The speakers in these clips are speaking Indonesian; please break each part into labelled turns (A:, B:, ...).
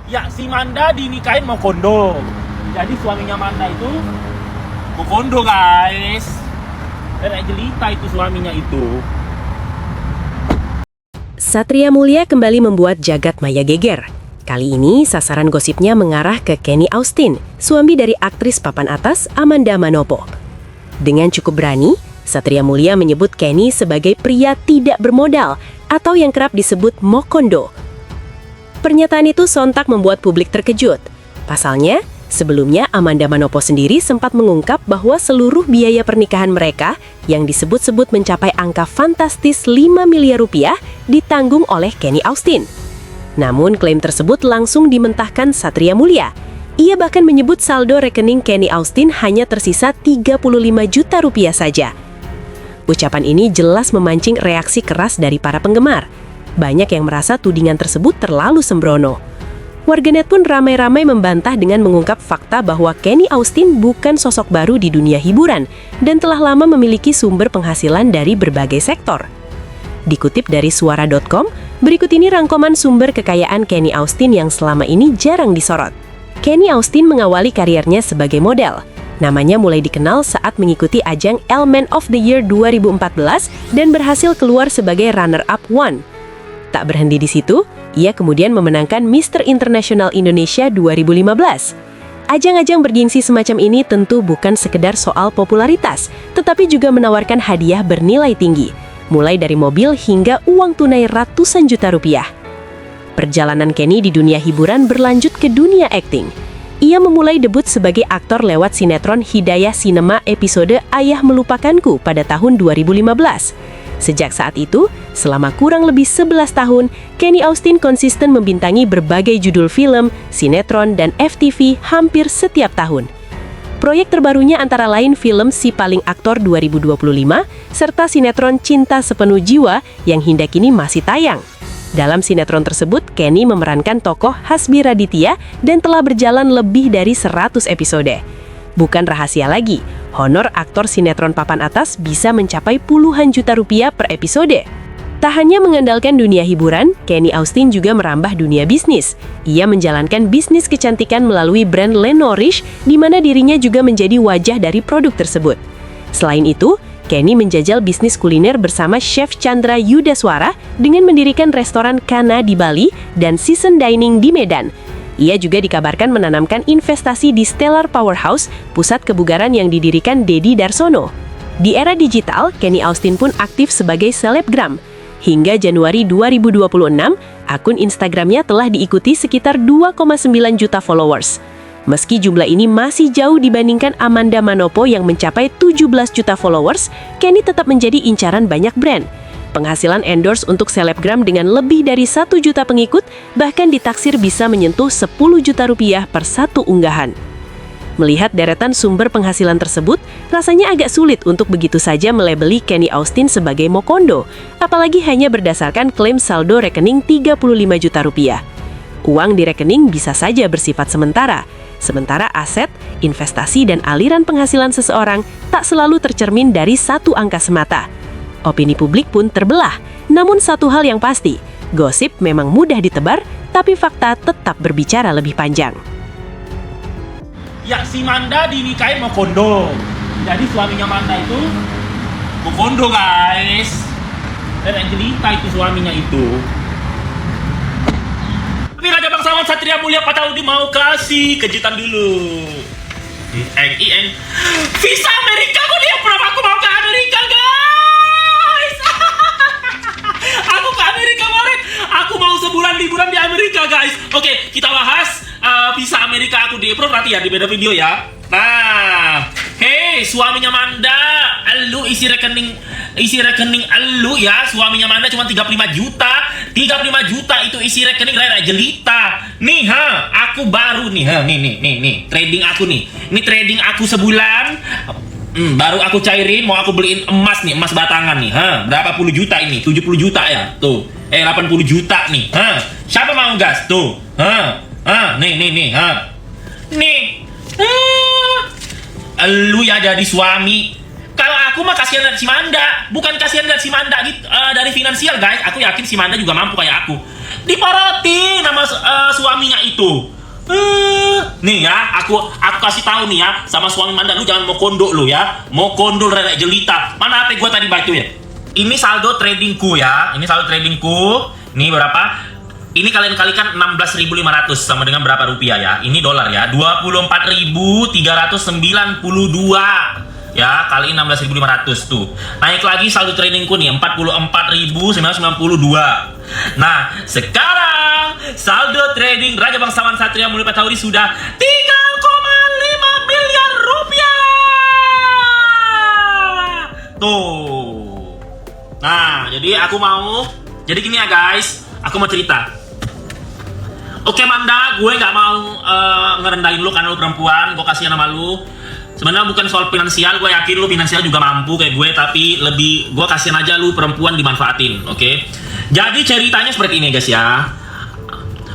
A: Ya, si Manda dinikahin mau kondo. Jadi suaminya Manda itu mau kondo, guys. Dan jelita itu suaminya itu.
B: Satria Mulia kembali membuat jagat maya geger. Kali ini sasaran gosipnya mengarah ke Kenny Austin, suami dari aktris papan atas Amanda Manopo. Dengan cukup berani, Satria Mulia menyebut Kenny sebagai pria tidak bermodal atau yang kerap disebut mokondo. Pernyataan itu sontak membuat publik terkejut. Pasalnya, sebelumnya Amanda Manopo sendiri sempat mengungkap bahwa seluruh biaya pernikahan mereka yang disebut-sebut mencapai angka fantastis 5 miliar rupiah ditanggung oleh Kenny Austin. Namun klaim tersebut langsung dimentahkan Satria Mulia. Ia bahkan menyebut saldo rekening Kenny Austin hanya tersisa 35 juta rupiah saja. Ucapan ini jelas memancing reaksi keras dari para penggemar. Banyak yang merasa tudingan tersebut terlalu sembrono. Warganet pun ramai-ramai membantah dengan mengungkap fakta bahwa Kenny Austin bukan sosok baru di dunia hiburan dan telah lama memiliki sumber penghasilan dari berbagai sektor. Dikutip dari suara.com, berikut ini rangkuman sumber kekayaan Kenny Austin yang selama ini jarang disorot. Kenny Austin mengawali karirnya sebagai model. Namanya mulai dikenal saat mengikuti ajang Elle Man of the Year 2014 dan berhasil keluar sebagai runner-up one. Tak berhenti di situ, ia kemudian memenangkan Mr. International Indonesia 2015. Ajang-ajang bergengsi semacam ini tentu bukan sekedar soal popularitas, tetapi juga menawarkan hadiah bernilai tinggi, mulai dari mobil hingga uang tunai ratusan juta rupiah. Perjalanan Kenny di dunia hiburan berlanjut ke dunia akting. Ia memulai debut sebagai aktor lewat sinetron Hidayah Cinema episode Ayah Melupakanku pada tahun 2015. Sejak saat itu, selama kurang lebih 11 tahun, Kenny Austin konsisten membintangi berbagai judul film, sinetron, dan FTV hampir setiap tahun. Proyek terbarunya antara lain film Si Paling Aktor 2025, serta sinetron Cinta Sepenuh Jiwa yang hingga kini masih tayang. Dalam sinetron tersebut, Kenny memerankan tokoh Hasbi Raditya dan telah berjalan lebih dari 100 episode. Bukan rahasia lagi, honor aktor sinetron papan atas bisa mencapai puluhan juta rupiah per episode. Tak hanya mengandalkan dunia hiburan, Kenny Austin juga merambah dunia bisnis. Ia menjalankan bisnis kecantikan melalui brand Lenorish, di mana dirinya juga menjadi wajah dari produk tersebut. Selain itu, Kenny menjajal bisnis kuliner bersama Chef Chandra Yudaswara dengan mendirikan restoran Kana di Bali dan Season Dining di Medan. Ia juga dikabarkan menanamkan investasi di Stellar Powerhouse, pusat kebugaran yang didirikan Dedi Darsono. Di era digital, Kenny Austin pun aktif sebagai selebgram. Hingga Januari 2026, akun Instagramnya telah diikuti sekitar 2,9 juta followers. Meski jumlah ini masih jauh dibandingkan Amanda Manopo yang mencapai 17 juta followers, Kenny tetap menjadi incaran banyak brand. Penghasilan endorse untuk selebgram dengan lebih dari 1 juta pengikut bahkan ditaksir bisa menyentuh 10 juta rupiah per satu unggahan. Melihat deretan sumber penghasilan tersebut, rasanya agak sulit untuk begitu saja melabeli Kenny Austin sebagai mokondo, apalagi hanya berdasarkan klaim saldo rekening 35 juta rupiah. Uang di rekening bisa saja bersifat sementara aset, investasi, dan aliran penghasilan seseorang tak selalu tercermin dari satu angka semata. Opini publik pun terbelah, namun satu hal yang pasti, gosip memang mudah ditebar, tapi fakta tetap berbicara lebih panjang.
A: Ya, si Manda dinikahin mau kondo. Jadi suaminya Manda itu mau kondo, guys. Dan jelita itu suaminya itu. Tapi Raja Bangsawan Satria Mulia Pataudi mau kasih kejutan dulu. Ieng. Visa Amerika kok dia pernah aku mau ke Amerika, guys. Aku ke Amerika kemarin. Aku mau sebulan liburan di Amerika, guys. Oke, kita bahas visa Amerika aku di approve nanti ya di beda video ya. Nah, hey suaminya Manda, elu isi rekening elu ya. Suaminya Manda cuma 35 juta. 35 juta itu isi rekening Raya Jelita. Nih aku baru nih nih trading aku nih. Ini trading aku sebulan. Baru aku cairin, mau aku beliin emas nih, emas batangan nih. Berapa puluh juta ini? 70 juta ya. Tuh. 80 juta nih. Siapa mau gas? Tuh. Nih. Nih. Lu ya jadi suami. Kalau aku mah kasihan dari si Manda, bukan kasihan dari si Manda gitu, dari finansial guys. Aku yakin si Manda juga mampu kayak aku. Diporotin nama suaminya itu. Nih ya, aku kasih tahu nih ya sama suami Manda, lu jangan mau kondo lu ya, mau kondo rada jelita. Mana HP gua tadi batu ya? Ini saldo tradingku ya, ini saldo tradingku. Ini berapa? Ini kalian kalikan 16.500 sama dengan berapa rupiah ya? Ini dolar ya, 24.392. Ya, kali 16.500 tuh. Naik lagi saldo tradingku nih 44.992. Nah, sekarang saldo trading Raja Bangsawan Satria Mulia Pataudi sudah 3,5 miliar rupiah. Tuh. Nah, jadi jadi gini ya guys, aku mau cerita. Oke Manda, gue nggak mau ngerendahin lu karena lu perempuan, gue kasihan sama lu. Sebenarnya bukan soal finansial, gue yakin lu finansial juga mampu kayak gue, tapi lebih gue kasihan aja lu perempuan dimanfaatin, oke? Jadi ceritanya seperti ini guys ya.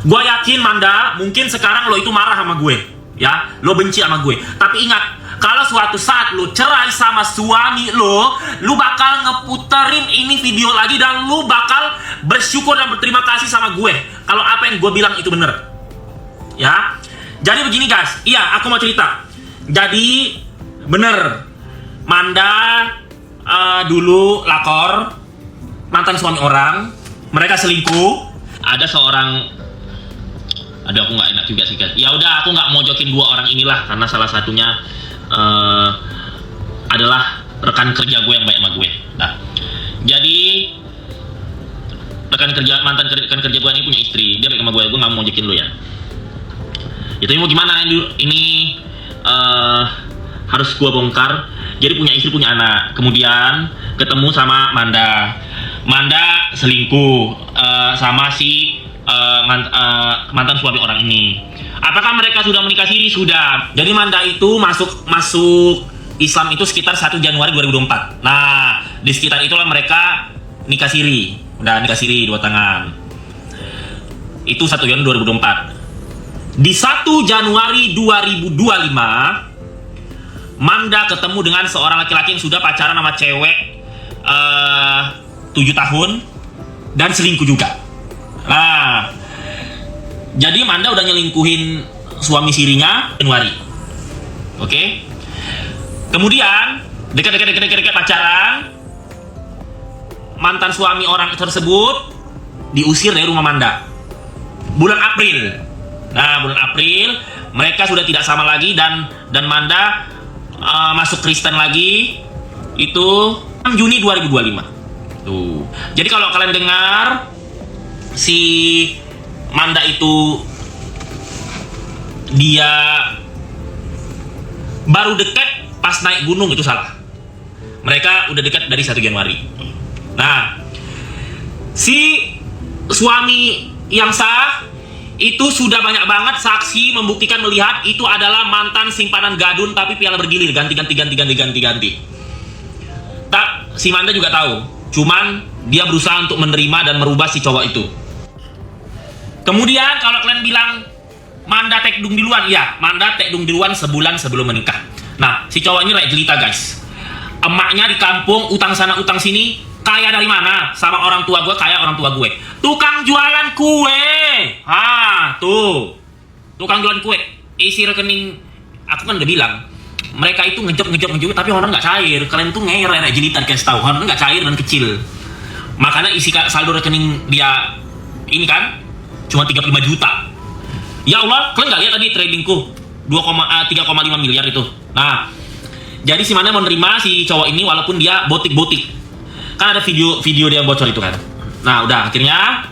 A: Gue yakin Manda, mungkin sekarang lo itu marah sama gue, ya, lo benci sama gue. Tapi ingat, kalau suatu saat lo cerai sama suami lo bakal ngeputerin ini video lagi dan lo bakal bersyukur dan berterima kasih sama gue kalau apa yang gue bilang itu bener, ya. Jadi begini guys, iya aku mau cerita. Jadi bener, Manda dulu lakor mantan suami orang, mereka selingkuh. Ada aku nggak enak juga sih guys. Ya udah, aku nggak mau jokin dua orang inilah karena salah satunya adalah rekan kerja gue yang baik sama gue. Nah, jadi mantan rekan kerja gue ini punya istri, dia baik sama gue nggak mau jokin lu ya. Itu mau gimana ini? Harus gua bongkar. Jadi punya istri, punya anak, kemudian ketemu sama Manda selingkuh sama si mantan suami orang ini. Apakah mereka sudah menikah siri? Sudah. Jadi Manda itu masuk Islam itu sekitar 1 Januari 2024. Nah, di sekitar itulah mereka nikah siri. Udah nikah siri 2 tangan. Itu 1 Januari 2024. Di 1 Januari 2025, Manda ketemu dengan seorang laki-laki yang sudah pacaran sama cewek 7 tahun dan selingkuh juga. Nah, jadi Manda udah nyelingkuhin suami sirinya Januari. Oke. Kemudian dekat pacaran, mantan suami orang tersebut diusir dari rumah Manda. Bulan April. Nah, bulan April mereka sudah tidak sama lagi dan Manda masuk Kristen lagi itu 6 Juni 2025. Tuh. Jadi kalau kalian dengar si Manda itu dia baru dekat pas naik gunung, itu salah. Mereka udah dekat dari 1 Januari. Nah, si suami yang sah itu sudah banyak banget saksi membuktikan melihat itu adalah mantan simpanan gadun tapi piala bergilir ganti. Tak, si Manda juga tahu. Cuman dia berusaha untuk menerima dan merubah si cowok itu. Kemudian kalau kalian bilang Manda tekdung duluan, ya Manda tekdung duluan sebulan sebelum menikah. Nah, si cowok ini kayak jelita guys. Emaknya di kampung utang sana utang sini. Kaya dari mana? Sama orang tua gue, kaya orang tua gue. Tukang jualan kue. Tuh. Tukang jualan kue. Isi rekening, aku kan udah bilang, mereka itu ngejob tapi orang nggak cair. Kalian tuh ngeyer jelitan kasih tahu, orang nggak cair dan kecil. Makanya isi saldo rekening dia ini kan cuma 35 juta. Ya Allah, kalian nggak lihat tadi tradingku 3,5 miliar itu. Nah, jadi si Manda menerima si cowok ini walaupun dia botik. Kan ada video dia yang bocor itu kan. Nah, udah akhirnya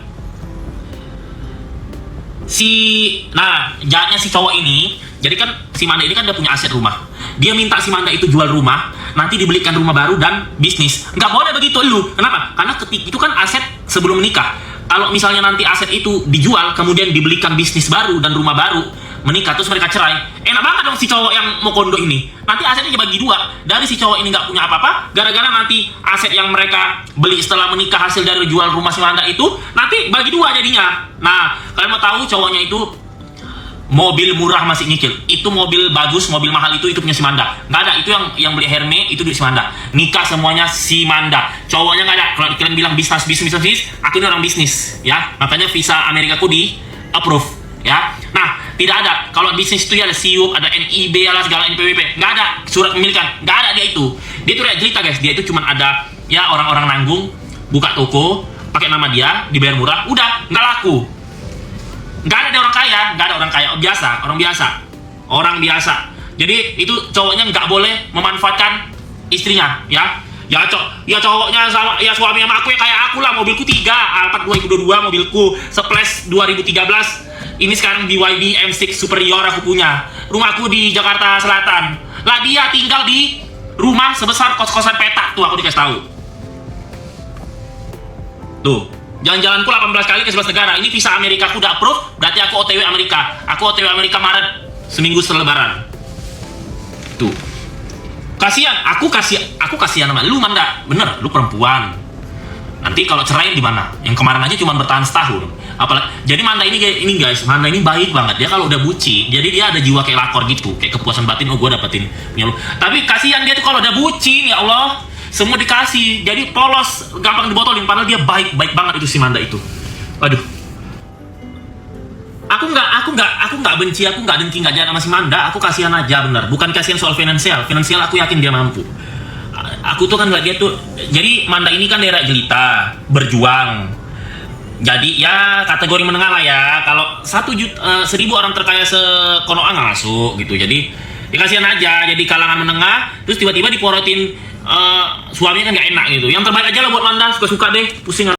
A: jahatnya si cowok ini, jadi kan si Manda ini kan udah punya aset rumah. Dia minta si Manda itu jual rumah, nanti dibelikan rumah baru dan bisnis. Nggak boleh begitu lu. Kenapa? Karena itu kan aset sebelum menikah. Kalau misalnya nanti aset itu dijual, kemudian dibelikan bisnis baru dan rumah baru, menikah terus mereka cerai, enak banget dong si cowok yang mau kondo ini. Nanti asetnya bagi 2. Dari si cowok ini nggak punya apa-apa, gara-gara nanti aset yang mereka beli setelah menikah hasil dari jual rumah si Manda itu nanti bagi 2 jadinya. Nah, kalian mau tahu cowoknya itu mobil murah masih nyicil. Itu mobil bagus, mobil mahal itu punya si Manda. Nggak ada, itu yang beli Hermes itu duit si Manda. Nikah semuanya si Manda. Cowoknya nggak ada. Kalau kalian bilang bisnis, aku ini orang bisnis, ya. Makanya visa Amerikaku di approve, ya. Nah, tidak ada. Kalau bisnis itu ya ada SIUP, ada NIB, ada segala NPWP. Nggak ada surat pemilikan. Nggak ada dia itu. Dia itu jelita guys. Dia itu cuma ada ya orang-orang nanggung, buka toko, pakai nama dia, dibayar murah, udah nggak laku. Nggak ada orang kaya, nggak ada orang kaya, orang biasa. Jadi itu cowoknya nggak boleh memanfaatkan istrinya, ya. Ya cowoknya sama ya suami sama aku ya kayak aku lah, mobilku 3, Alphard 2022 mobilku, Splash 2013. Ini sekarang BYD M6 Superior aku punya. Rumahku di Jakarta Selatan. Lah dia tinggal di rumah sebesar kos-kosan petak tuh, aku dikasih tahu. Tuh. Jalan-jalanku 18 kali ke 11 negara. Ini visa Amerika aku udah approve, berarti aku OTW Amerika. Aku OTW Amerika Maret, seminggu setelah Lebaran. Tuh. Kasihan, aku kasihan sama lu, Manda. Bener, lu perempuan. Nanti kalau cerai di mana? Yang kemarin aja cuma bertahan setahun. Apalagi jadi Manda ini guys, Manda ini baik banget. Dia kalau udah bucin, jadi dia ada jiwa kayak lakor gitu, kayak kepuasan batin, oh gue dapetin punya lu. Tapi kasihan dia tuh kalau udah bucin, ya Allah. Semua dikasih, jadi polos, gampang dibotolin. Padahal dia baik banget itu si Manda itu. Waduh. Aku nggak benci, aku nggak dengki, nggak jahat sama si Manda. Aku kasihan aja bener. Bukan kasihan soal finansial aku yakin dia mampu. Aku tuh kan nggak dia tuh. Jadi Manda ini kan daerah jelita, berjuang. Jadi ya kategori menengah lah ya. Kalau 1.000 orang terkaya sekonoan nggak masuk gitu. Jadi ya kasihan aja. Jadi kalangan menengah, terus tiba-tiba diporotin. Suaminya kan gak enak gitu. Yang terbaik aja lah buat Manda, suka-suka deh, pusing.